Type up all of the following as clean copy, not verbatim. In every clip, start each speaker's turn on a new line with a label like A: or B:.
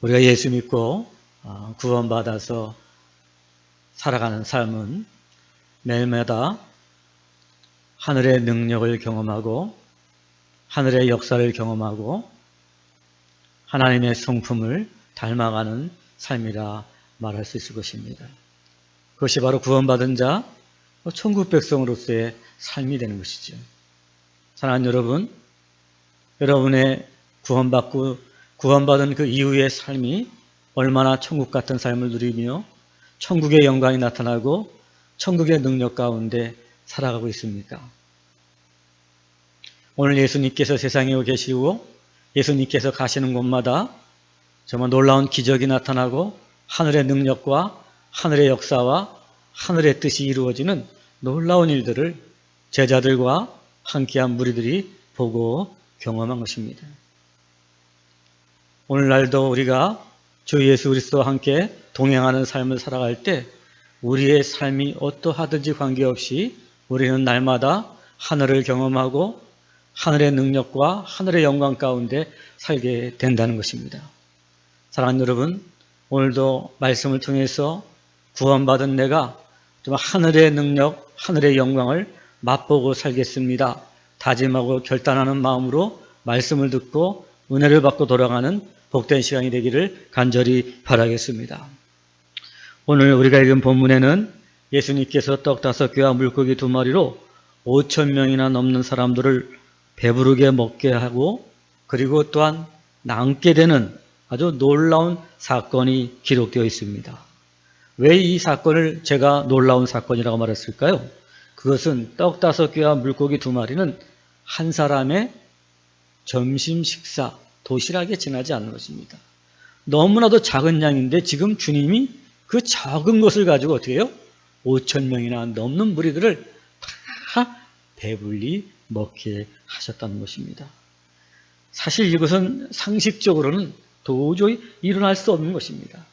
A: 우리가 예수 믿고 구원받아서 살아가는 삶은 매일마다 하늘의 능력을 경험하고 하늘의 역사를 경험하고 하나님의 성품을 닮아가는 삶이라 말할 수 있을 것입니다. 그것이 바로 구원받은 자, 천국 백성으로서의 삶이 되는 것이죠. 사랑하는 여러분, 여러분의 구원받은 그 이후의 삶이 얼마나 천국 같은 삶을 누리며 천국의 영광이 나타나고 천국의 능력 가운데 살아가고 있습니까? 오늘 예수님께서 세상에 계시고 예수님께서 가시는 곳마다 정말 놀라운 기적이 나타나고 하늘의 능력과 하늘의 역사와 하늘의 뜻이 이루어지는 놀라운 일들을 제자들과 함께한 무리들이 보고 경험한 것입니다. 오늘날도 우리가 주 예수 그리스도와 함께 동행하는 삶을 살아갈 때 우리의 삶이 어떠하든지 관계없이 우리는 날마다 하늘을 경험하고 하늘의 능력과 하늘의 영광 가운데 살게 된다는 것입니다. 사랑하는 여러분, 오늘도 말씀을 통해서 구원받은 내가 정말 하늘의 능력, 하늘의 영광을 맛보고 살겠습니다. 다짐하고 결단하는 마음으로 말씀을 듣고 은혜를 받고 돌아가는 복된 시간이 되기를 간절히 바라겠습니다. 오늘 우리가 읽은 본문에는 예수님께서 떡 5개와 물고기 2마리로 5,000명이나 넘는 사람들을 배부르게 먹게 하고 그리고 또한 남게 되는 아주 놀라운 사건이 기록되어 있습니다. 왜 이 사건을 제가 놀라운 사건이라고 말했을까요? 그것은 떡 5개와 물고기 2마리는 한 사람의 점심 식사, 도시락에 지나지 않는 것입니다. 너무나도 작은 양인데 지금 주님이 그 작은 것을 가지고 어떻게 해요? 5,000명이나 넘는 무리들을 다 배불리 먹게 하셨다는 것입니다. 사실 이것은 상식적으로는 도저히 일어날 수 없는 것입니다.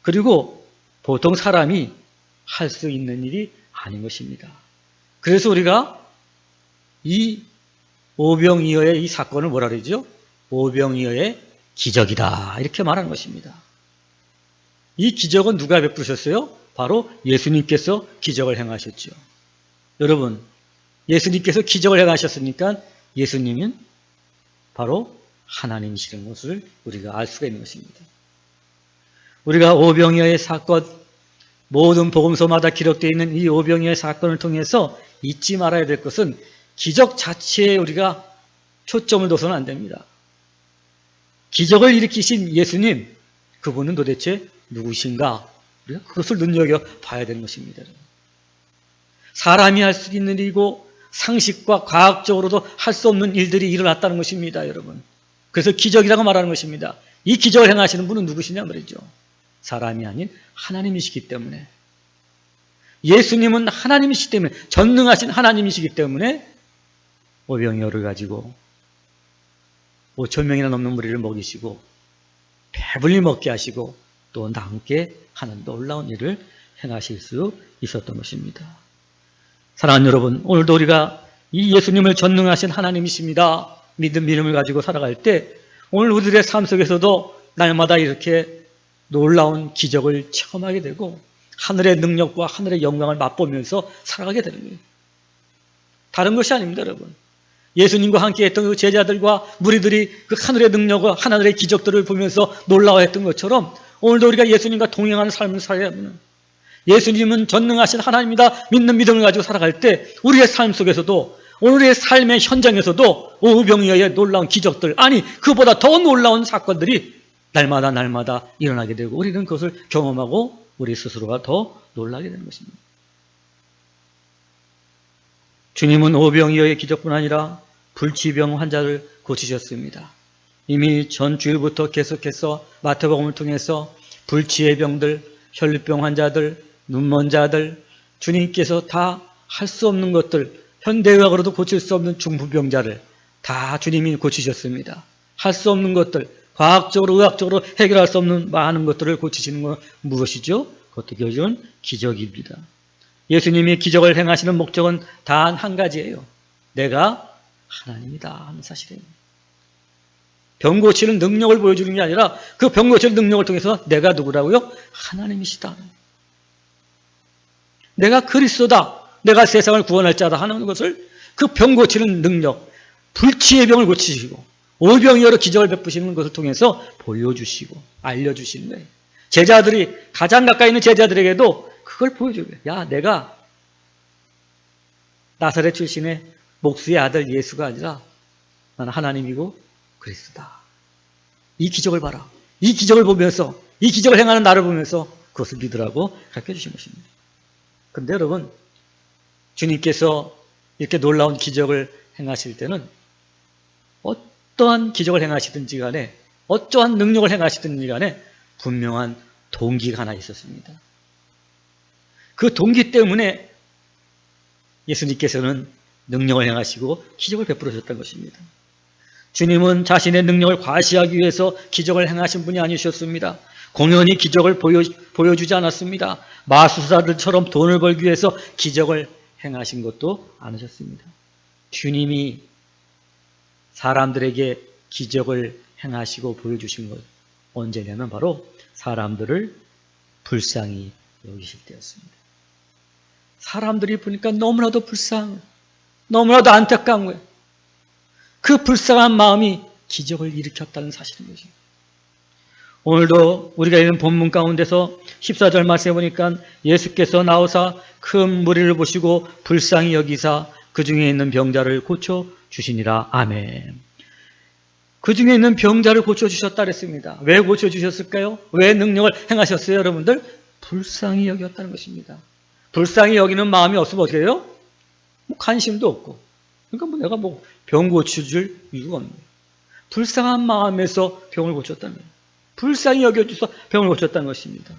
A: 그리고 보통 사람이 할 수 있는 일이 아닌 것입니다. 그래서 우리가 이 오병이어의 이 사건을 뭐라 그러죠? 오병이어의 기적이다 이렇게 말하는 것입니다. 이 기적은 누가 베푸셨어요? 바로 예수님께서 기적을 행하셨죠. 여러분, 예수님께서 기적을 행하셨으니까 예수님은 바로 하나님이시는 것을 우리가 알 수가 있는 것입니다. 우리가 오병이어의 사건, 모든 복음서마다 기록되어 있는 이 오병이어의 사건을 통해서 잊지 말아야 될 것은 기적 자체에 우리가 초점을 둬서는 안 됩니다. 기적을 일으키신 예수님, 그분은 도대체 누구신가? 우리가 그것을 눈여겨봐야 되는 것입니다. 사람이 할 수 있는 일이고 상식과 과학적으로도 할 수 없는 일들이 일어났다는 것입니다, 여러분. 그래서 기적이라고 말하는 것입니다. 이 기적을 행하시는 분은 누구시냐 말이죠. 사람이 아닌 하나님이시기 때문에. 예수님은 하나님이시기 때문에, 전능하신 하나님이시기 때문에 오병이어를 가지고 5,000명이나 넘는 무리를 먹이시고 배불리 먹게 하시고 또 남게 하는 놀라운 일을 행하실 수 있었던 것입니다. 사랑하는 여러분, 오늘도 우리가 이 예수님을 전능하신 하나님이십니다. 믿음을 가지고 살아갈 때 오늘 우리들의 삶 속에서도 날마다 이렇게 놀라운 기적을 체험하게 되고 하늘의 능력과 하늘의 영광을 맛보면서 살아가게 되는 거예요. 다른 것이 아닙니다, 여러분. 예수님과 함께 했던 그 제자들과 무리들이 그 하늘의 능력과 하늘의 기적들을 보면서 놀라워했던 것처럼 오늘도 우리가 예수님과 동행하는 삶을 살아야 합니다. 예수님은 전능하신 하나님이다 믿는 믿음을 가지고 살아갈 때 우리의 삶 속에서도 오늘의 삶의 현장에서도 오병이어의 놀라운 기적들, 아니 그보다 더 놀라운 사건들이 날마다 일어나게 되고 우리는 그것을 경험하고 우리 스스로가 더 놀라게 되는 것입니다. 주님은 오병이어의 기적뿐 아니라 불치병 환자를 고치셨습니다. 이미 전 주일부터 계속해서 마태복음을 통해서 불치의 병들, 혈류병 환자들, 눈먼 자들, 주님께서 다 할 수 없는 것들, 현대의학으로도 고칠 수 없는 중풍병자를 다 주님이 고치셨습니다. 할 수 없는 것들, 과학적으로 의학적으로 해결할 수 없는 많은 것들을 고치시는 건 무엇이죠? 그것도 결국은 기적입니다. 예수님이 기적을 행하시는 목적은 단 한 가지예요. 내가 하나님이다 하는 사실이에요. 병 고치는 능력을 보여주는 게 아니라 그 병 고치는 능력을 통해서 내가 누구라고요? 하나님이시다. 내가 그리스도다. 내가 세상을 구원할 자다 하는 것을 그 병 고치는 능력, 불치의 병을 고치시고 오병이어로 기적을 베푸시는 것을 통해서 보여주시고 알려주시는 거예요. 제자들이 가장 가까이 있는 제자들에게도 그걸 보여줘요. 야, 내가 나사렛 출신의 목수의 아들 예수가 아니라 나는 하나님이고 그리스도다. 이 기적을 봐라. 이 기적을 보면서, 이 기적을 행하는 나를 보면서 그것을 믿으라고 가르쳐 주신 것입니다. 그런데 여러분, 주님께서 이렇게 놀라운 기적을 행하실 때는 어떠한 기적을 행하시든지 간에, 어떠한 능력을 행하시든지 간에 분명한 동기가 하나 있었습니다. 그 동기 때문에 예수님께서는 능력을 행하시고 기적을 베풀으셨던 것입니다. 주님은 자신의 능력을 과시하기 위해서 기적을 행하신 분이 아니셨습니다. 공연히 기적을 보여주지 않았습니다. 마술사들처럼 돈을 벌기 위해서 기적을 행하신 것도 않으셨습니다. 주님이 사람들에게 기적을 행하시고 보여주신 것 언제냐면 바로 사람들을 불쌍히 여기실 때였습니다. 사람들이 보니까 너무나도 불쌍해, 너무나도 안타까운 거예요. 그 불쌍한 마음이 기적을 일으켰다는 사실인 것입니다. 오늘도 우리가 읽는 본문 가운데서 14절 말씀해 보니까 예수께서 나오사 큰 무리를 보시고 불쌍히 여기사 그 중에 있는 병자를 고쳐주시니라. 아멘. 그 중에 있는 병자를 고쳐주셨다 그랬습니다. 왜 고쳐주셨을까요? 왜 능력을 행하셨어요, 여러분들? 불쌍히 여겼다는 것입니다. 불쌍히 여기는 마음이 없으면 어떻게 해요? 관심도 없고. 그러니까 내가 병 고쳐줄 이유가 없는 거예요. 불쌍한 마음에서 병을 고쳤다는 거예요. 불쌍히 여겨주셔서 병을 고쳤다는 것입니다.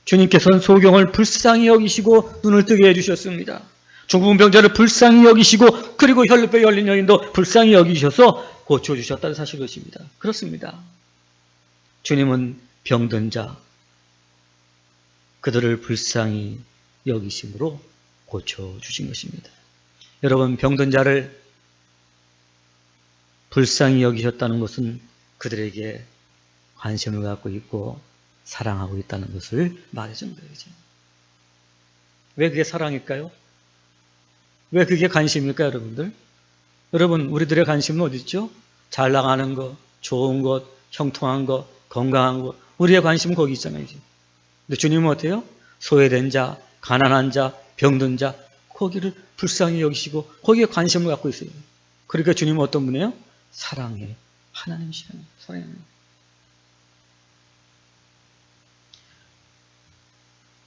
A: 주님께서는 소경을 불쌍히 여기시고 눈을 뜨게 해주셨습니다. 중풍 병자를 불쌍히 여기시고 그리고 혈루뼈 열린 여인도 불쌍히 여기셔서 고쳐주셨다는 사실 것입니다. 그렇습니다. 주님은 병든 자, 그들을 불쌍히 여기심으로 고쳐주신 것입니다. 여러분, 병든 자를 불쌍히 여기셨다는 것은 그들에게 관심을 갖고 있고 사랑하고 있다는 것을 말해준 거예요. 왜 그게 사랑일까요? 왜 그게 관심일까요, 여러분들? 여러분, 우리들의 관심은 어디 있죠? 잘 나가는 것, 좋은 것, 형통한 것, 건강한 것. 우리의 관심은 거기 있잖아요. 근데 주님은 어때요? 소외된 자, 가난한 자, 병든 자, 거기를 불쌍히 여기시고 거기에 관심을 갖고 있어요. 그러니까 주님은 어떤 분이에요? 사랑의 하나님이시라는 사랑의 하나님.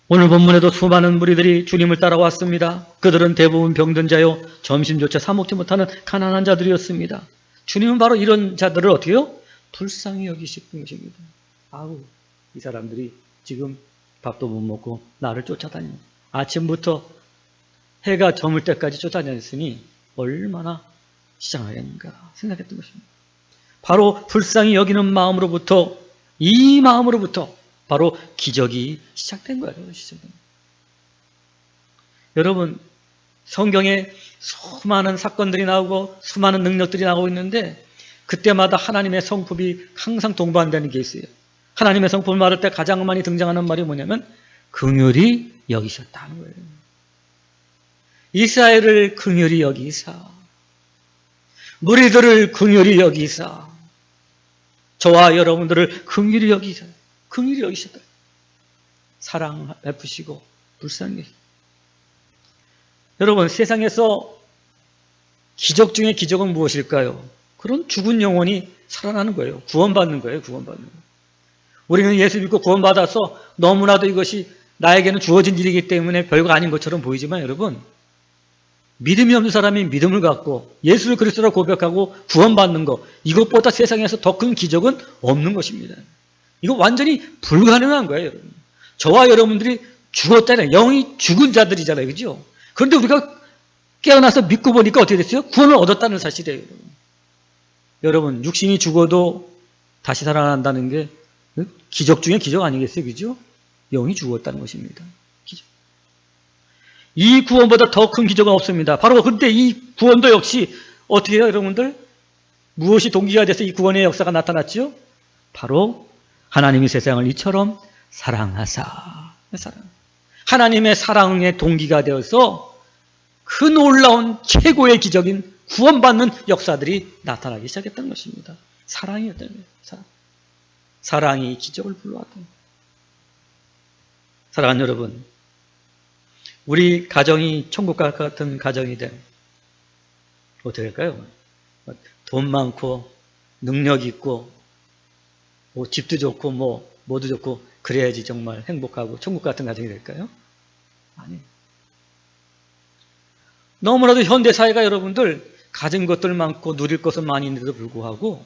A: 오늘 본문에도 수많은 무리들이 주님을 따라왔습니다. 그들은 대부분 병든 자요, 점심조차 사 먹지 못하는 가난한 자들이었습니다. 주님은 바로 이런 자들을 어떻게 해요? 불쌍히 여기시는 것입니다. 아우, 이 사람들이 지금 밥도 못 먹고 나를 쫓아다니는, 아침부터 해가 저물 때까지 쫓아다녔으니 얼마나 시장하겠는가 생각했던 것입니다. 바로 불쌍히 여기는 마음으로부터, 이 마음으로부터 바로 기적이 시작된 거예요. 여러분, 성경에 수많은 사건들이 나오고 수많은 능력들이 나오고 있는데 그때마다 하나님의 성품이 항상 동반되는 게 있어요. 하나님의 성품을 말할 때 가장 많이 등장하는 말이 뭐냐면 긍휼히 여기셨다는 거예요. 이스라엘을 긍휼히 여기사, 무리들을 긍휼히 여기사, 저와 여러분들을 긍휼히 여기사, 긍휼히 여기셨다. 사랑 베푸시고 불쌍히. 여러분, 세상에서 기적 중에 기적은 무엇일까요? 그런 죽은 영혼이 살아나는 거예요. 구원받는 거예요. 구원받는 거예요. 우리는 예수 믿고 구원받아서 너무나도 이것이 나에게는 주어진 일이기 때문에 별거 아닌 것처럼 보이지만 여러분, 믿음이 없는 사람이 믿음을 갖고 예수를 그리스도로 고백하고 구원받는 것, 이것보다 세상에서 더 큰 기적은 없는 것입니다. 이거 완전히 불가능한 거예요, 여러분. 저와 여러분들이 죽었잖아요. 영이 죽은 자들이잖아요. 그죠? 그런데 우리가 깨어나서 믿고 보니까 어떻게 됐어요? 구원을 얻었다는 사실이에요, 여러분. 여러분, 육신이 죽어도 다시 살아난다는 게 기적 중에 기적 아니겠어요? 그죠? 영이 죽었다는 것입니다. 기적. 이 구원보다 더 큰 기적은 없습니다. 바로 그때 이 구원도 역시 어떻게 해요, 여러분들? 무엇이 동기가 돼서 이 구원의 역사가 나타났지요? 바로 하나님이 세상을 이처럼 사랑하사. 하나님의 사랑의 동기가 되어서 그 놀라운 최고의 기적인 구원받는 역사들이 나타나기 시작했던 것입니다. 사랑이었던 거예요. 사랑이 기적을 불러왔던 거예요. 사랑하는 여러분, 우리 가정이 천국과 같은 가정이 되면 어떻게 할까요? 돈 많고 능력 있고 뭐 집도 좋고 뭐도 좋고 그래야지 정말 행복하고 천국 같은 가정이 될까요? 아니. 너무나도 현대사회가 여러분들 가진 것들 많고 누릴 것은 많이 있는데도 불구하고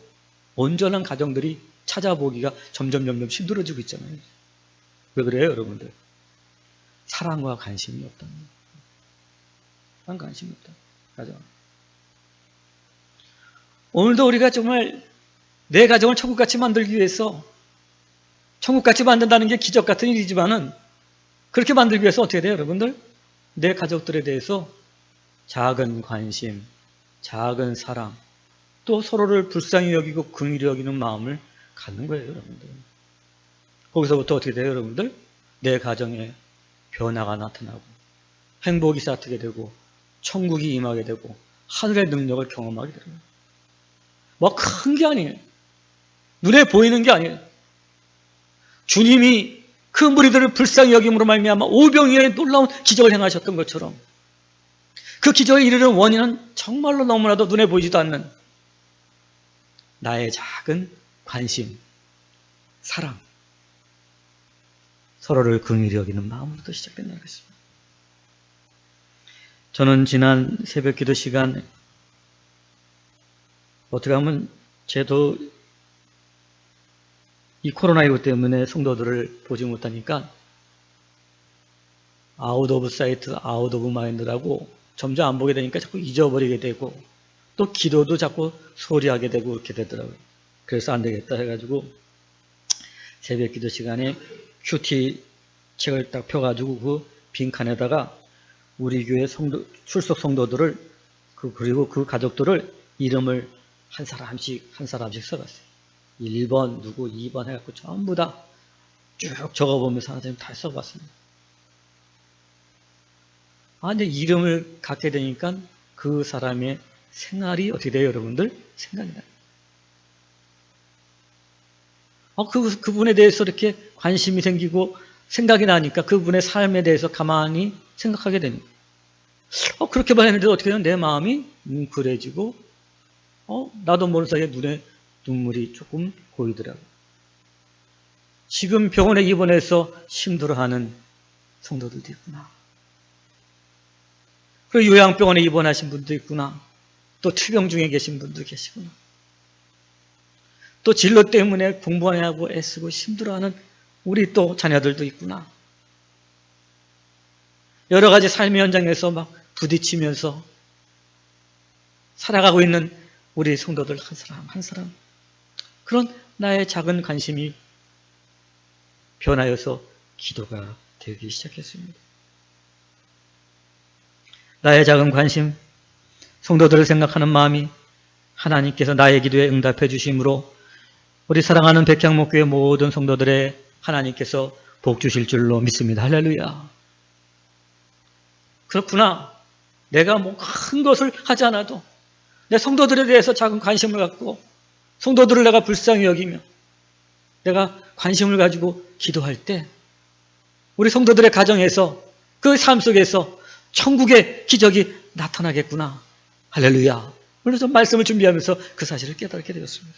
A: 온전한 가정들이 찾아보기가 점점 힘들어지고 있잖아요. 왜 그래요, 여러분들? 사랑과 관심이 없다는 거예요. 사랑 관심이 없다. 가정. 오늘도 우리가 정말 내 가정을 천국같이 만들기 위해서 천국같이 만든다는 게 기적 같은 일이지만은 그렇게 만들기 위해서 어떻게 돼요, 여러분들? 내 가족들에 대해서 작은 관심, 작은 사랑, 또 서로를 불쌍히 여기고 긍휼히 여기는 마음을 갖는 거예요, 여러분들. 거기서부터 어떻게 돼요, 여러분들? 내 가정에 변화가 나타나고 행복이 쌓이게 되고 천국이 임하게 되고 하늘의 능력을 경험하게 돼요. 뭐 큰 게 아니에요. 눈에 보이는 게 아니에요. 주님이 그 무리들을 불쌍히 여김으로 말미암아 오병이어의 놀라운 기적을 행하셨던 것처럼 그 기적에 이르는 원인은 정말로 너무나도 눈에 보이지도 않는 나의 작은 관심, 사랑, 서로를 긍휼히 여기는 마음으로부터 시작된다는 것입니다. 저는 지난 새벽 기도 시간 어떻게 하면 저도 이 코로나19 때문에 성도들을 보지 못하니까 아웃 오브 사이트, 아웃 오브 마인드라고 점점 안 보게 되니까 자꾸 잊어버리게 되고 또 기도도 자꾸 소홀히 하게 되고 그렇게 되더라고요. 그래서 안 되겠다 해가지고 새벽 기도 시간에 큐티 책을 딱 펴가지고 그 빈칸에다가 우리 교회 출석 성도들을 그리고 그 가족들을 이름을 한 사람씩 써봤어요. 1번 누구 2번 해갖고 전부 다 쭉 적어보면서 하나님 다 써봤습니다. 근데 이름을 갖게 되니까 그 사람의 생활이 어떻게 돼요, 여러분들? 생각이 나요. 그분에 대해서 이렇게 관심이 생기고 생각이 나니까 그분의 삶에 대해서 가만히 생각하게 됩니다. 그렇게 봤는데 어떻게 되면 내 마음이 뭉클해지고 나도 모르는 사이에 눈에 눈물이 조금 고이더라고요. 지금 병원에 입원해서 힘들어하는 성도들도 있구나. 그리고 요양병원에 입원하신 분도 있구나. 또 투병 중에 계신 분도 계시구나. 또 진로 때문에 공부 안 하고 애쓰고 힘들어하는 우리 또 자녀들도 있구나. 여러 가지 삶의 현장에서 막 부딪히면서 살아가고 있는 우리 성도들 한 사람 한 사람, 그런 나의 작은 관심이 변하여서 기도가 되기 시작했습니다. 나의 작은 관심, 성도들을 생각하는 마음이 하나님께서 나의 기도에 응답해 주심으로 우리 사랑하는 백향목교회 모든 성도들의 하나님께서 복 주실 줄로 믿습니다. 할렐루야. 그렇구나. 내가 뭐 큰 것을 하지 않아도 내 성도들에 대해서 작은 관심을 갖고 성도들을 내가 불쌍히 여기며 내가 관심을 가지고 기도할 때 우리 성도들의 가정에서 그 삶 속에서 천국의 기적이 나타나겠구나. 할렐루야. 그래서 말씀을 준비하면서 그 사실을 깨닫게 되었습니다.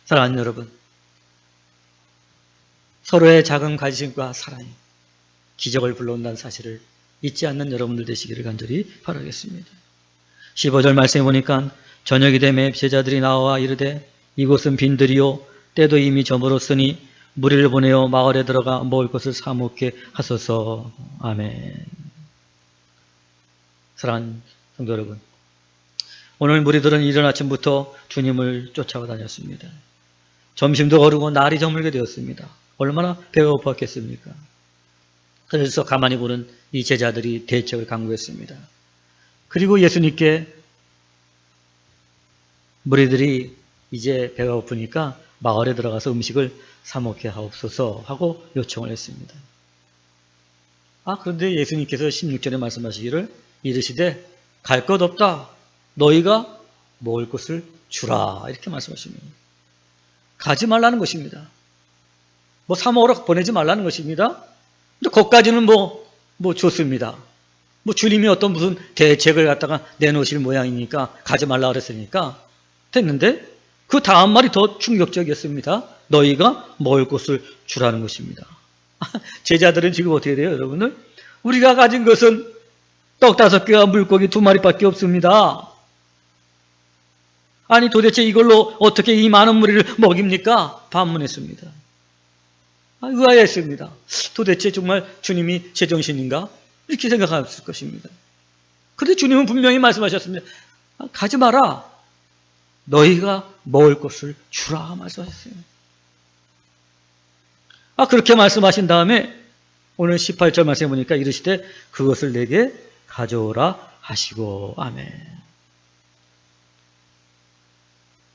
A: 사랑하는 여러분, 서로의 작은 관심과 사랑이 기적을 불러온다는 사실을 잊지 않는 여러분들 되시기를 간절히 바라겠습니다. 15절 말씀해 보니까 저녁이 되매 제자들이 나와 이르되 이곳은 빈들이요 때도 이미 저물었으니 무리를 보내어 마을에 들어가 먹을 것을 사 먹게 하소서. 아멘. 사랑하는 성도 여러분, 오늘 무리들은 이른 아침부터 주님을 쫓아가 다녔습니다. 점심도 거르고 날이 저물게 되었습니다. 얼마나 배가 고팠겠습니까? 그래서 가만히 보는 이 제자들이 대책을 강구했습니다. 그리고 예수님께 무리들이 이제 배가 고프니까 마을에 들어가서 음식을 사 먹게 하옵소서 하고 요청을 했습니다. 그런데 예수님께서 16절에 말씀하시기를 이르시되 갈 것 없다. 너희가 먹을 것을 주라. 이렇게 말씀하십니다. 가지 말라는 것입니다. 사 먹으러 보내지 말라는 것입니다. 근데 거기까지는 좋습니다. 주님이 어떤 무슨 대책을 갖다가 내놓으실 모양이니까 가지 말라 그랬으니까 됐는데 그 다음 말이 더 충격적이었습니다. 너희가 먹을 것을 주라는 것입니다. 제자들은 지금 어떻게 돼요, 여러분들? 우리가 가진 것은 떡 5개와 물고기 2마리밖에 없습니다. 아니 도대체 이걸로 어떻게 이 많은 무리를 먹입니까? 반문했습니다. 의아했습니다. 도대체 정말 주님이 제정신인가? 이렇게 생각했을 것입니다. 그런데 주님은 분명히 말씀하셨습니다. 가지 마라. 너희가 먹을 것을 주라 말씀하셨어요. 그렇게 말씀하신 다음에 오늘 18절 말씀해 보니까 이르시되 그것을 내게 가져오라 하시고 아멘.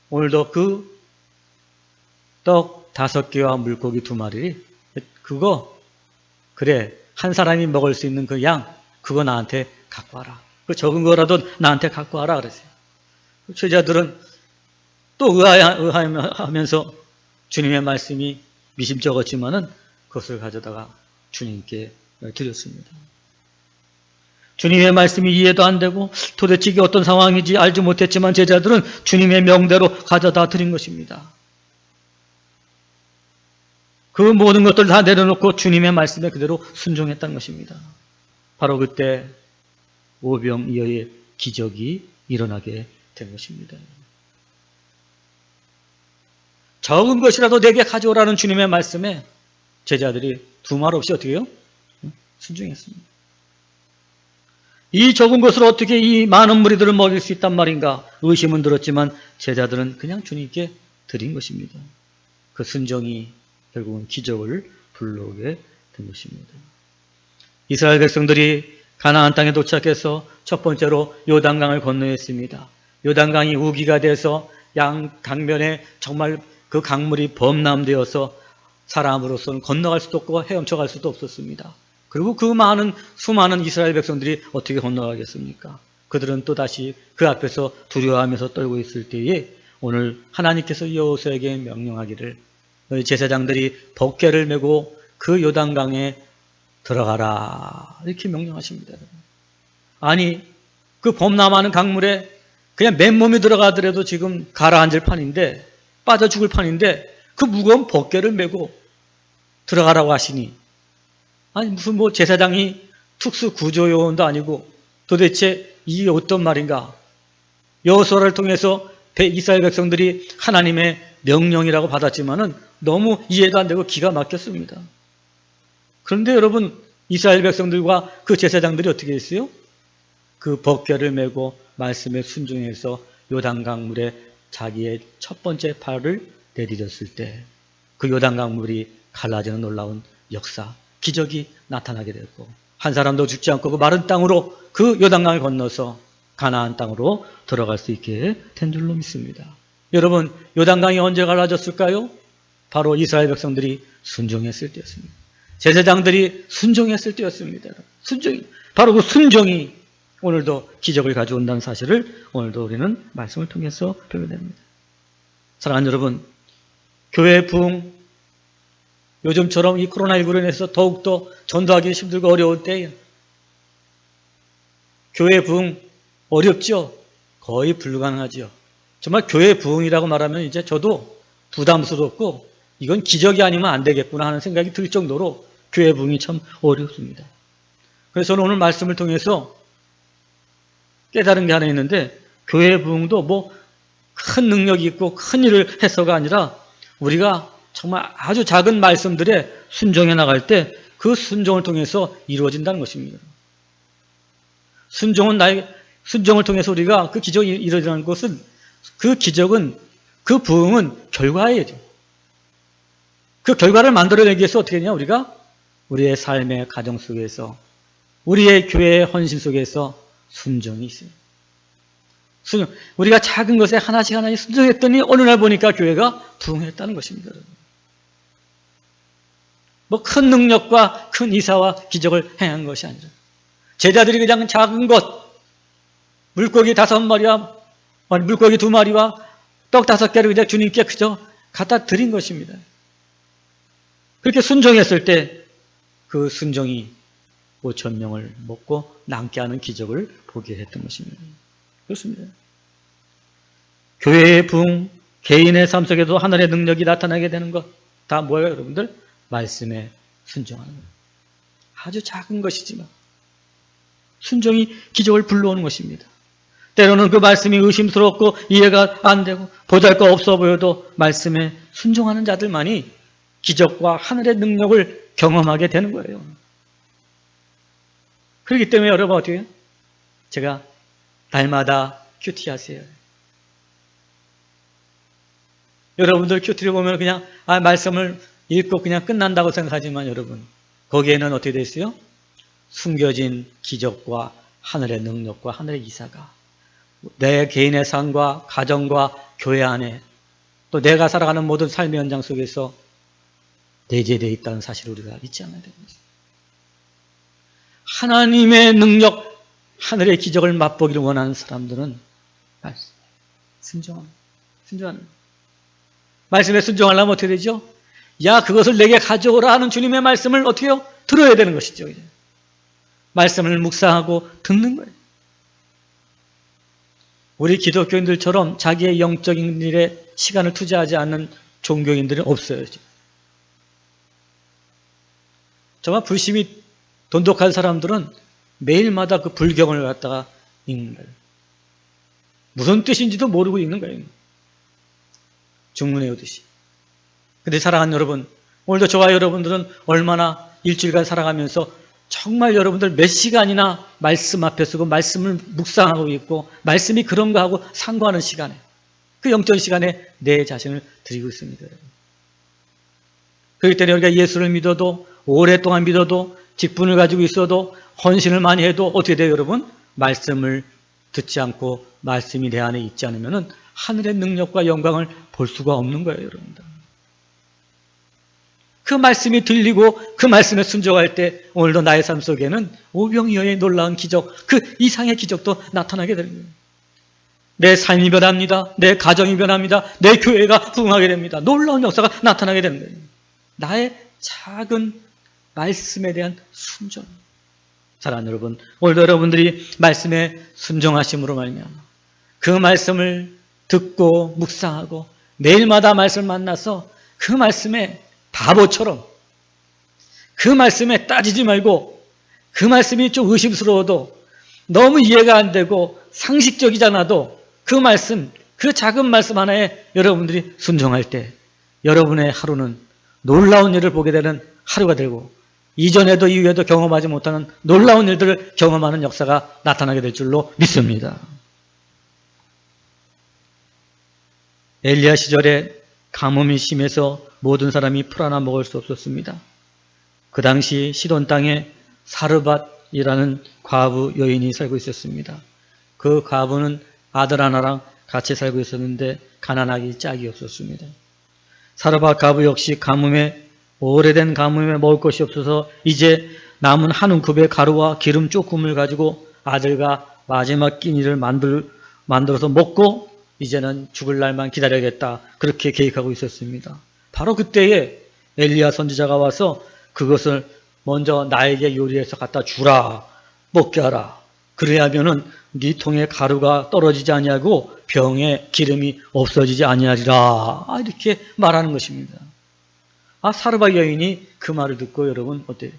A: 오늘도 그 떡 5개와 물고기 2마리 그거 그래 한 사람이 먹을 수 있는 그 양 그거 나한테 갖고 와라. 그 적은 거라도 나한테 갖고 와라 그랬어요. 제자들은 또 의아해하면서 주님의 말씀이 미심쩍었지만은 그것을 가져다가 주님께 드렸습니다. 주님의 말씀이 이해도 안 되고 도대체 이게 어떤 상황인지 알지 못했지만 제자들은 주님의 명대로 가져다 드린 것입니다. 그 모든 것들 다 내려놓고 주님의 말씀에 그대로 순종했다는 것입니다. 바로 그때 오병이어의 기적이 일어나게 된 것입니다. 적은 것이라도 내게 가져오라는 주님의 말씀에 제자들이 두말 없이 어떻게 해요? 순종했습니다. 이 적은 것으로 어떻게 이 많은 무리들을 먹일 수 있단 말인가 의심은 들었지만 제자들은 그냥 주님께 드린 것입니다. 그 순종이 결국은 기적을 불러오게 된 것입니다. 이스라엘 백성들이 가나안 땅에 도착해서 첫 번째로 요단강을 건너했습니다. 요단강이 우기가 돼서 양 강변에 정말 그 강물이 범람되어서 사람으로서는 건너갈 수도 없고 헤엄쳐 갈 수도 없었습니다. 그리고 그 수많은 이스라엘 백성들이 어떻게 건너가겠습니까? 그들은 또다시 그 앞에서 두려워하면서 떨고 있을 때에 오늘 하나님께서 여호수아에게 명령하기를 너희 제사장들이 법궤를 메고 그 요단강에 들어가라 이렇게 명령하십니다. 아니 그 범람하는 강물에 그냥 맨몸이 들어가더라도 지금 가라앉을 판인데 빠져 죽을 판인데 그 무거운 법궤를 메고 들어가라고 하시니 아니 무슨 제사장이 특수 구조요원도 아니고 도대체 이게 어떤 말인가? 여호수아를 통해서 이스라엘 백성들이 하나님의 명령이라고 받았지만은 너무 이해도 안 되고 기가 막혔습니다. 그런데 여러분 이스라엘 백성들과 그 제사장들이 어떻게 했어요? 그 법궤를 메고 말씀에 순종해서 요단강 물에 자기의 첫 번째 발을 내디뎠을 때 그 요단강 물이 갈라지는 놀라운 역사, 기적이 나타나게 됐고 한 사람도 죽지 않고 그 마른 땅으로 그 요단강을 건너서 가나안 땅으로 들어갈 수 있게 된 줄로 믿습니다. 여러분 요단강이 언제 갈라졌을까요? 바로 이스라엘 백성들이 순종했을 때였습니다. 제사장들이 순종했을 때였습니다. 바로 그 순종이 오늘도 기적을 가져온다는 사실을 오늘도 우리는 말씀을 통해서 배우게 됩니다. 사랑하는 여러분, 교회의 부흥, 요즘처럼 이 코로나19로 인해서 더욱더 전도하기 힘들고 어려울 때에 교회의 부흥 어렵죠? 거의 불가능하죠. 정말 교회의 부흥이라고 말하면 이제 저도 부담스럽고 이건 기적이 아니면 안 되겠구나 하는 생각이 들 정도로 교회의 부흥이 참 어렵습니다. 그래서 저는 오늘 말씀을 통해서 깨달은 게 하나 있는데 교회의 부흥도 큰 능력이 있고 큰 일을 해서가 아니라 우리가 정말 아주 작은 말씀들에 순종해 나갈 때 그 순종을 통해서 이루어진다는 것입니다. 순종을 통해서 우리가 그 기적이 이루어지는 것은 그 기적은 그 부흥은 결과예요. 그 결과를 만들어내기 위해서 어떻게 하냐 우리가 우리의 삶의 가정 속에서 우리의 교회의 헌신 속에서 순종이 있어요. 우리가 작은 것에 하나씩 순종했더니 어느 날 보니까 교회가 부흥했다는 것입니다. 뭐 큰 능력과 큰 이사와 기적을 행한 것이 아니라 제자들이 그냥 작은 것, 물고기 5마리와 물고기 2마리와 떡 5개를 그냥 주님께 그저 갖다 드린 것입니다. 그렇게 순종했을 때 그 순종이 5,000명을 먹고 남게 하는 기적을 보게 했던 것입니다. 그렇습니다. 교회의 부흥, 개인의 삶 속에도 하늘의 능력이 나타나게 되는 것, 다 뭐예요, 여러분들? 말씀에 순종하는 것. 아주 작은 것이지만 순종이 기적을 불러오는 것입니다. 때로는 그 말씀이 의심스럽고 이해가 안 되고 보잘것 없어 보여도 말씀에 순종하는 자들만이 기적과 하늘의 능력을 경험하게 되는 거예요. 그렇기 때문에 여러분 어떻게 해요? 제가 날마다 큐티 하세요. 여러분들 큐티를 보면 그냥 말씀을 읽고 그냥 끝난다고 생각하지만 여러분 거기에는 어떻게 되어 있어요? 숨겨진 기적과 하늘의 능력과 하늘의 이사가 내 개인의 삶과 가정과 교회 안에 또 내가 살아가는 모든 삶의 현장 속에서 내재되어 있다는 사실을 우리가 잊지 않아야 됩니다. 하나님의 능력, 하늘의 기적을 맛보기를 원하는 사람들은 순종하는 말씀에 순종하려면 어떻게 되죠? 야, 그것을 내게 가져오라 하는 주님의 말씀을 어떻게 해요? 들어야 되는 것이죠. 이제. 말씀을 묵상하고 듣는 거예요. 우리 기독교인들처럼 자기의 영적인 일에 시간을 투자하지 않는 종교인들은 없어요. 지금. 정말 불심이 돈독한 사람들은 매일마다 그 불경을 갖다가 읽는 거예요. 무슨 뜻인지도 모르고 읽는 거예요. 중문 외우듯이. 근데 사랑하는 여러분, 오늘도 저와 여러분들은 얼마나 일주일간 살아가면서 정말 여러분들 몇 시간이나 말씀 앞에 서고 말씀을 묵상하고 있고 말씀이 그런가 하고 상고하는 시간에 그 영적인 시간에 내 자신을 드리고 있습니다. 그렇기 때문에 우리가 예수를 믿어도 오랫동안 믿어도 직분을 가지고 있어도 헌신을 많이 해도 어떻게 돼요, 여러분? 말씀을 듣지 않고 말씀이 내 안에 있지 않으면 하늘의 능력과 영광을 볼 수가 없는 거예요, 여러분들. 그 말씀이 들리고 그 말씀에 순종할 때 오늘도 나의 삶 속에는 오병이어의 놀라운 기적, 그 이상의 기적도 나타나게 되는 거예요. 내 삶이 변합니다. 내 가정이 변합니다. 내 교회가 부흥하게 됩니다. 놀라운 역사가 나타나게 되는 거예요. 나의 작은 말씀에 대한 순종. 사랑하는 여러분, 오늘도 여러분들이 말씀에 순종하심으로 말미암아 그 말씀을 듣고 묵상하고 매일마다 말씀을 만나서 그 말씀에 바보처럼 그 말씀에 따지지 말고 그 말씀이 좀 의심스러워도 너무 이해가 안 되고 상식적이지 않아도 그 말씀, 그 작은 말씀 하나에 여러분들이 순종할 때 여러분의 하루는 놀라운 일을 보게 되는 하루가 되고 이전에도 이후에도 경험하지 못하는 놀라운 일들을 경험하는 역사가 나타나게 될 줄로 믿습니다. 엘리야 시절에 가뭄이 심해서 모든 사람이 풀 하나 먹을 수 없었습니다. 그 당시 시돈 땅에 사르밧이라는 과부 여인이 살고 있었습니다. 그 과부는 아들 하나랑 같이 살고 있었는데 가난하기 짝이 없었습니다. 사르밧 과부 역시 오래된 가뭄에 먹을 것이 없어서 이제 남은 한 움큼의 가루와 기름 조금을 가지고 아들과 마지막 끼니를 만들어서 먹고 이제는 죽을 날만 기다려야겠다. 그렇게 계획하고 있었습니다. 바로 그때에 엘리야 선지자가 와서 그것을 먼저 나에게 요리해서 갖다 주라. 먹게 하라. 그래야면은 네 통에 가루가 떨어지지 아니하고 병에 기름이 없어지지 아니하리라. 이렇게 말하는 것입니다. 사르밧 여인이 그 말을 듣고 여러분 어때요?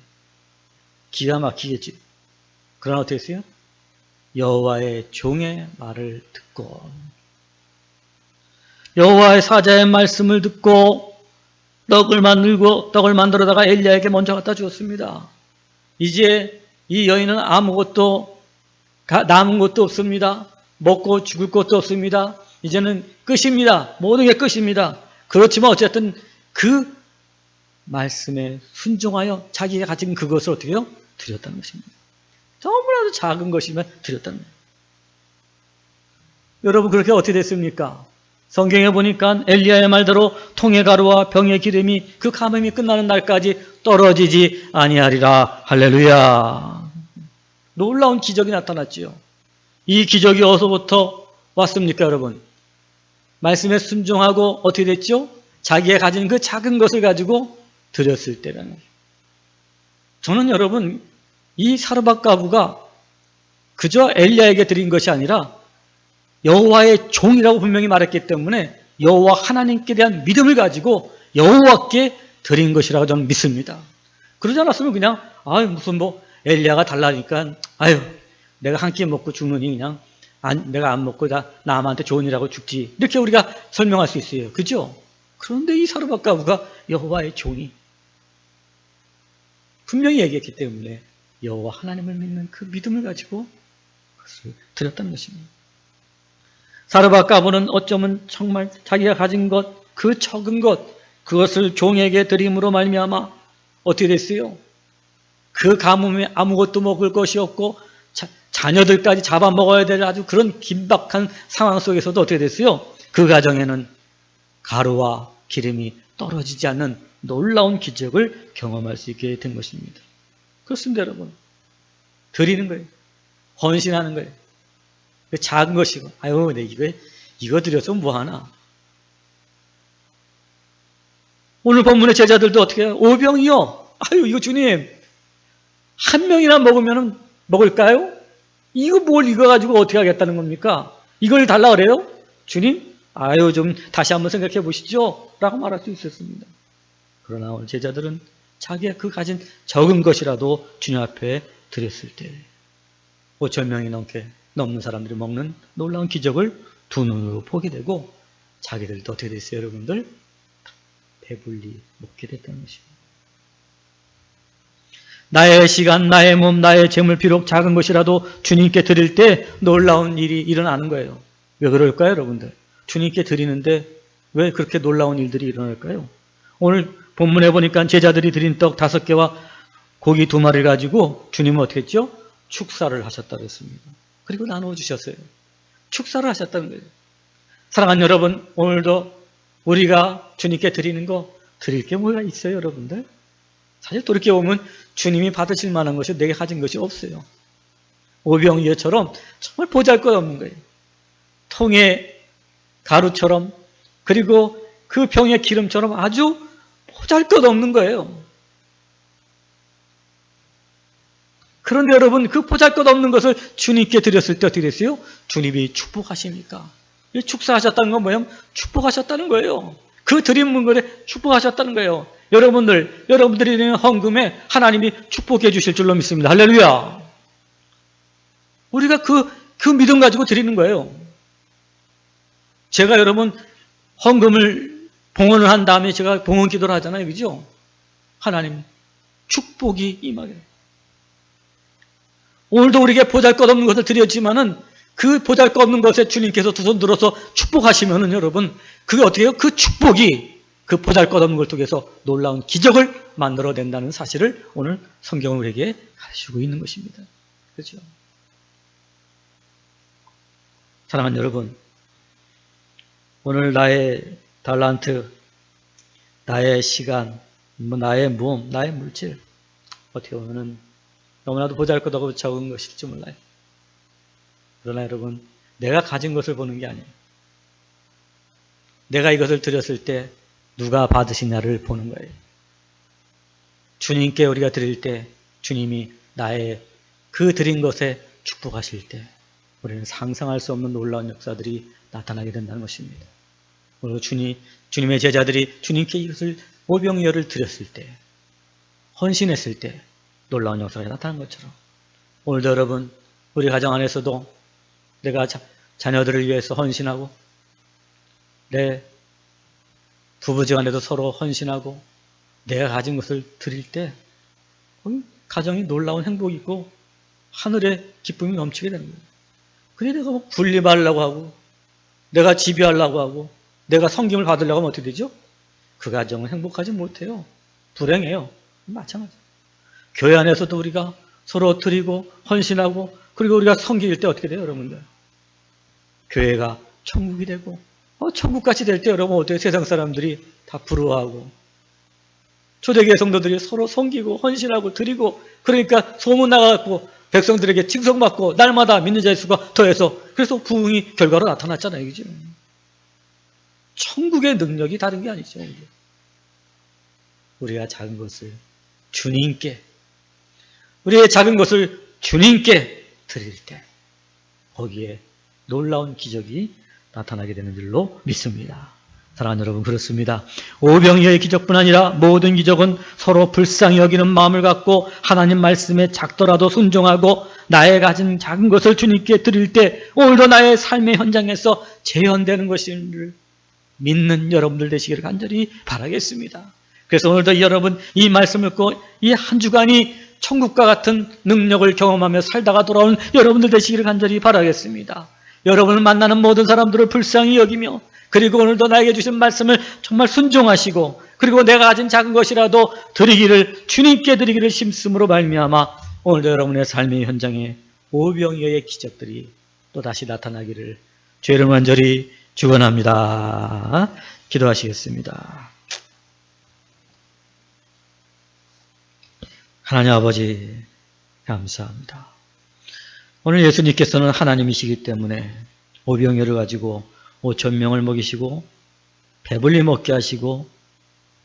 A: 기가 막히겠지. 그러나 어떻게 했어요? 여호와의 종의 말을 듣고 여호와의 사자의 말씀을 듣고 떡을 만들어다가 엘리야에게 먼저 갖다 주었습니다. 이제 이 여인은 아무것도 남은 것도 없습니다. 먹고 죽을 것도 없습니다. 이제는 끝입니다. 모든 게 끝입니다. 그렇지만 어쨌든 그 말씀에 순종하여 자기가 가진 그것을 어떻게 해요? 드렸다는 것입니다. 너무나도 작은 것이면 드렸다는 거예요. 여러분 그렇게 어떻게 됐습니까? 성경에 보니까 엘리야의 말대로 통의 가루와 병의 기름이 그 감염이 끝나는 날까지 떨어지지 아니하리라. 할렐루야. 놀라운 기적이 나타났지요. 이 기적이 어디서부터 왔습니까, 여러분? 말씀에 순종하고 어떻게 됐죠? 자기가 가진 그 작은 것을 가지고 드렸을 때라는 거예요. 저는 여러분 이 사르밧 과부가 그저 엘리야에게 드린 것이 아니라 여호와의 종이라고 분명히 말했기 때문에 여호와 하나님께 대한 믿음을 가지고 여호와께 드린 것이라고 저는 믿습니다. 그러지 않았으면 그냥 무슨 엘리야가 달라니까 내가 한 끼 먹고 죽느니 그냥 내가 안 먹고 다 남한테 좋은 일하고 죽지, 이렇게 우리가 설명할 수 있어요. 그죠? 그런데 이 사르밧 과부가 여호와의 종이 분명히 얘기했기 때문에 여호와 하나님을 믿는 그 믿음을 가지고 그것을 드렸다는 것입니다. 사르밧 과부는 어쩌면 정말 자기가 가진 것, 그 적은 것, 그것을 종에게 드림으로 말미암아 어떻게 됐어요? 그 가뭄에 아무것도 먹을 것이 없고 자녀들까지 잡아먹어야 될 아주 그런 긴박한 상황 속에서도 어떻게 됐어요? 그 가정에는 가루와 기름이 떨어지지 않는 놀라운 기적을 경험할 수 있게 된 것입니다. 그렇습니다, 여러분. 드리는 거예요. 헌신하는 거예요. 그 작은 것이고, 이거 드려서 뭐하나. 오늘 본문의 제자들도 어떻게 해요? 5병이요. 이거 주님, 한 명이나 먹으면 먹을까요? 이거 가지고 어떻게 하겠다는 겁니까? 이걸 달라 그래요? 주님, 좀 다시 한번 생각해 보시죠. 라고 말할 수 있었습니다. 그러나 오늘 제자들은 자기가 그 가진 적은 것이라도 주님 앞에 드렸을 때 5,000명이 넘는 사람들이 먹는 놀라운 기적을 두 눈으로 보게 되고 자기들도 어떻게 됐어요, 여러분들? 배불리 먹게 됐다는 것입니다. 나의 시간, 나의 몸, 나의 재물 비록 작은 것이라도 주님께 드릴 때 놀라운 일이 일어나는 거예요. 왜 그럴까요, 여러분들? 주님께 드리는데 왜 그렇게 놀라운 일들이 일어날까요? 오늘 본문에 보니까 제자들이 드린 떡 5개와 고기 2마리를 가지고 주님은 어떻게 했죠? 축사를 하셨다고 했습니다. 그리고 나누어 주셨어요. 축사를 하셨다는 거예요. 사랑하는 여러분, 오늘도 우리가 주님께 드리는 거, 드릴 게 뭐가 있어요, 여러분들? 사실 돌이켜보면 주님이 받으실 만한 것이 내게 가진 것이 없어요. 오병이어처럼 정말 보잘것없는 거예요. 통의 가루처럼, 그리고 그 병의 기름처럼 아주 보잘것없는 거예요. 그런데 여러분, 그 보잘것없는 것을 주님께 드렸을 때 어떻게 됐어요? 주님이 축복하십니까? 이 축사하셨다는 건 뭐예요? 축복하셨다는 거예요. 그 드린 물건에 축복하셨다는 거예요. 여러분들이 드리는 헌금에 하나님이 축복해 주실 줄로 믿습니다. 할렐루야. 우리가 그 믿음 가지고 드리는 거예요. 제가 여러분 헌금을 봉헌을 한 다음에 제가 봉헌 기도를 하잖아요. 그죠? 하나님 축복이 임하게. 오늘도 우리에게 보잘것없는 것을 드렸지만은 그 보잘것없는 것에 주님께서 두 손 들어서 축복하시면은 여러분, 그게 어떻게 해요? 그 축복이 그 보잘것없는 걸 통해서 놀라운 기적을 만들어낸다는 사실을 오늘 성경은 우리에게 가르치고 있는 것입니다. 그렇죠? 사랑하는 여러분, 오늘 나의 달란트, 나의 시간, 나의 몸, 나의 물질, 어떻게 보면은 너무나도 보잘것없고 적은 것일지 몰라요. 그러나 여러분, 내가 가진 것을 보는 게 아니에요. 내가 이것을 드렸을 때 누가 받으시냐를 보는 거예요. 주님께 우리가 드릴 때 주님이 나의 그 드린 것에 축복하실 때 우리는 상상할 수 없는 놀라운 역사들이 나타나게 된다는 것입니다. 그리고 주님의 제자들이 주님께 이것을 오병이어를 드렸을 때, 헌신했을 때 놀라운 역사가 나타난 것처럼 오늘도 여러분, 우리 가정 안에서도 내가 자녀들을 위해서 헌신하고 내 부부지간에도 서로 헌신하고 내가 가진 것을 드릴 때 가정이 놀라운 행복이 있고 하늘의 기쁨이 넘치게 되는 거예요. 근데 내가 군림하려고 하고 내가 지배하려고 하고 내가 섬김을 받으려고 하면 어떻게 되죠? 그 가정은 행복하지 못해요. 불행해요. 마찬가지예요. 교회 안에서도 우리가 서로 드리고 헌신하고 그리고 우리가 섬길 때 어떻게 돼요, 여러분들? 교회가 천국이 되고 천국같이 될 때 여러분 어때요? 세상 사람들이 다 부러워하고 초대교회 성도들이 서로 섬기고 헌신하고 드리고 그러니까 소문 나가고 백성들에게 칭송받고 날마다 믿는 자의 수가 더해서 그래서 부흥이 결과로 나타났잖아요. 그죠? 천국의 능력이 다른 게 아니죠. 우리가 작은 것을 주님께 우리의 작은 것을 주님께 드릴 때 거기에 놀라운 기적이 나타나게 되는 줄로 믿습니다. 사랑하는 여러분, 그렇습니다. 오병이어의 기적뿐 아니라 모든 기적은 서로 불쌍히 여기는 마음을 갖고 하나님 말씀에 작더라도 순종하고 나의 가진 작은 것을 주님께 드릴 때 오늘도 나의 삶의 현장에서 재현되는 것을 믿는 여러분들 되시기를 간절히 바라겠습니다. 그래서 오늘도 여러분 이 말씀을 듣고 이 한 주간이 천국과 같은 능력을 경험하며 살다가 돌아오는 여러분들 되시기를 간절히 바라겠습니다. 여러분을 만나는 모든 사람들을 불쌍히 여기며 그리고 오늘도 나에게 주신 말씀을 정말 순종하시고 그리고 내가 가진 작은 것이라도 드리기를 주님께 드리기를 심씀으로 말미암아 오늘도 여러분의 삶의 현장에 오병이어의 기적들이 또다시 나타나기를 주의 이름으로 간절히 축원합니다. 기도하시겠습니다. 하나님 아버지 감사합니다. 오늘 예수님께서는 하나님이시기 때문에 오병이어를 가지고 5,000명을 먹이시고 배불리 먹게 하시고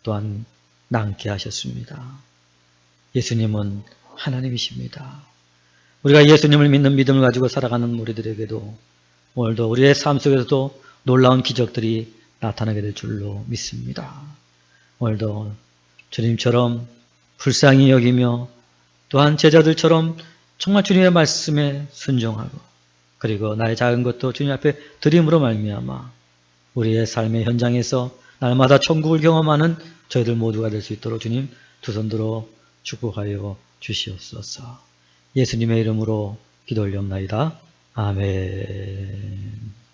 A: 또한 남게 하셨습니다. 예수님은 하나님이십니다. 우리가 예수님을 믿는 믿음을 가지고 살아가는 우리들에게도 오늘도 우리의 삶 속에서도 놀라운 기적들이 나타나게 될 줄로 믿습니다. 오늘도 주님처럼 불쌍히 여기며 또한 제자들처럼 정말 주님의 말씀에 순종하고 그리고 나의 작은 것도 주님 앞에 드림으로 말미암아 우리의 삶의 현장에서 날마다 천국을 경험하는 저희들 모두가 될 수 있도록 주님 두 손 들어 축복하여 주시옵소서. 예수님의 이름으로 기도 올리옵나이다. 아멘.